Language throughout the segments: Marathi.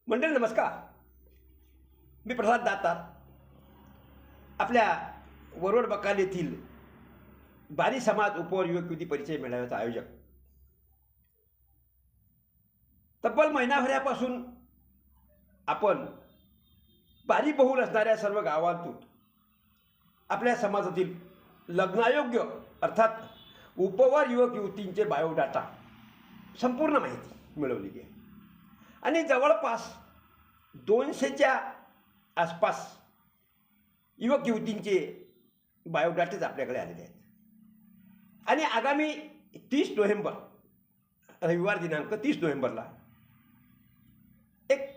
मंडळी नमस्कार. मी प्रसाद दातार, आपल्या वरोड बकाल येथील बारी समाज उपवर युवक युवती परिचय मेळाव्याचा आयोजक. तब्बल महिनाभरापासून आपण बारी बहुल असणाऱ्या सर्व गावांतून आपल्या समाजातील लग्नायोग्य अर्थात उपवर युवक युवतींचे बायोडाटा संपूर्ण माहिती मिळवलेली आहे आणि जवळपास 200च्या आसपास युवक युवतींचे बायोडाटेच आपल्याकडे आलेले आहेत. आणि आगामी 30 नोव्हेंबर रविवार दिनांक 30 नोव्हेंबरला एक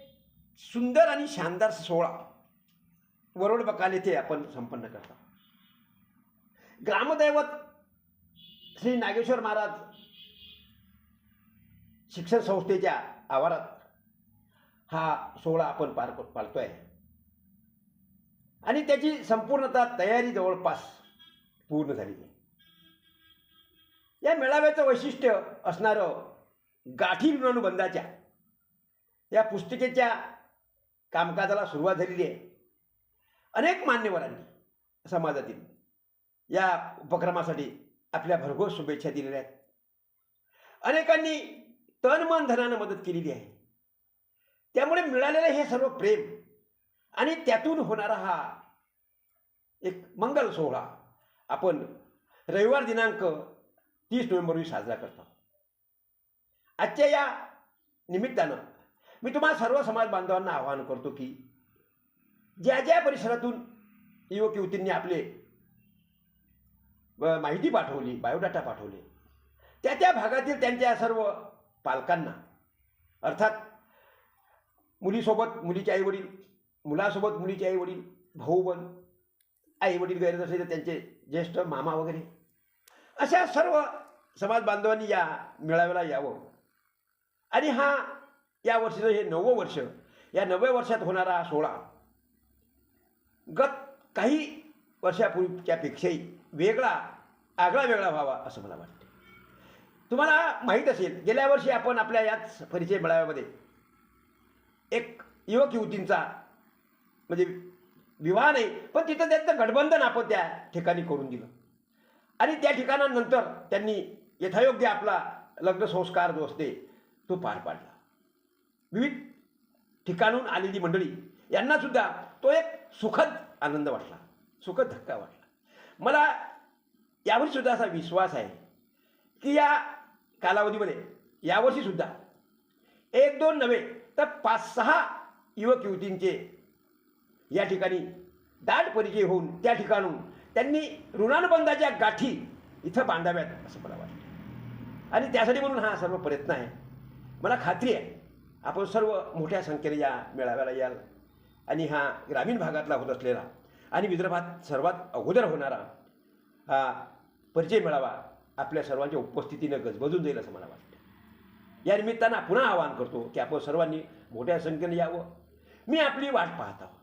सुंदर आणि शानदार सोहळा वरोड बकाल येथे आपण संपन्न करतो. ग्रामदैवत श्री नागेश्वर महाराज शिक्षण संस्थेच्या आवारात हा सोहळा आपण पाळतोय आणि त्याची संपूर्णतः तयारी जवळपास पूर्ण झालेली आहे. या मेळाव्याचं वैशिष्ट्य असणारं गाठी ऋणानुबंधाच्या या पुस्तिकेच्या कामकाजाला सुरुवात झालेली आहे. अनेक मान्यवरांनी समाजातील या उपक्रमासाठी आपल्या भरघोस शुभेच्छा दिलेल्या आहेत. अनेकांनी तन मन धनानं मदत केलेली आहे. त्यामुळे मिळालेलं हे सर्व प्रेम आणि त्यातून होणारा हा एक मंगल सोहळा आपण रविवार दिनांक 30 नोव्हेंबर रोजी साजरा करतो. आजच्या या निमित्तानं मी तुम्हा सर्व समाज बांधवांना आवाहन करतो की ज्या ज्या परिसरातून युवक युवतींनी आपले माहिती पाठवली, बायोडाटा पाठवले, त्या त्या भागातील त्यांच्या सर्व पालकांना अर्थात मुलीसोबत मुलीचे आईवडील, मुलासोबत मुलीचे आईवडील, भाऊबंद, आईवडील गैर असेल तर त्यांचे ज्येष्ठ मामा वगैरे अशा सर्व समाज बांधवांनी या मेळाव्याला यावं. आणि हा या वर्षीचं हे 9वं वर्ष, या 9व्या वर्षात होणारा सोहळा गत काही वर्षापूर्वीच्यापेक्षाही आगळा वेगळा व्हावा असं मला वाटतं. तुम्हाला माहीत असेल गेल्या वर्षी आपण आपल्या याच परिचय मेळाव्यामध्ये एक युवक युवतींचा म्हणजे विवाह नाही पण तिथं त्यांचं गठबंधन आपण त्या ठिकाणी करून दिलं आणि त्या ठिकाणानंतर त्यांनी यथायोग्य आपला लग्न संस्कार जो असते तो पार पाडला. विविध ठिकाणून आलेली मंडळी यांनासुद्धा तो एक सुखद आनंद वाटला, सुखद धक्का वाटला. मला यावर्षीसुद्धा असा विश्वास आहे की या कालावधीमध्ये यावर्षीसुद्धा 1-2 नव्हे तर 5-6 युवक युवतींचे या ठिकाणी दाट परिचय होऊन त्या ठिकाणून त्यांनी ऋणानुबंधाच्या गाठी इथं बांधाव्यात असं मला वाटतं. आणि त्यासाठी म्हणून हा सर्व प्रयत्न आहे. मला खात्री आहे आपण सर्व मोठ्या संख्येने या मेळाव्याला याल आणि हा ग्रामीण भागातला होत असलेला आणि विदर्भात सर्वात अगोदर होणारा हा परिचय मेळावा आपल्या सर्वांच्या उपस्थितीनं गजबजून जाईल असं मला वाटतं. या निमित्तानं पुन्हा आवाहन करतो की आपण सर्वांनी मोठ्या संख्येने यावं. मी आपली वाट पाहत आहोत.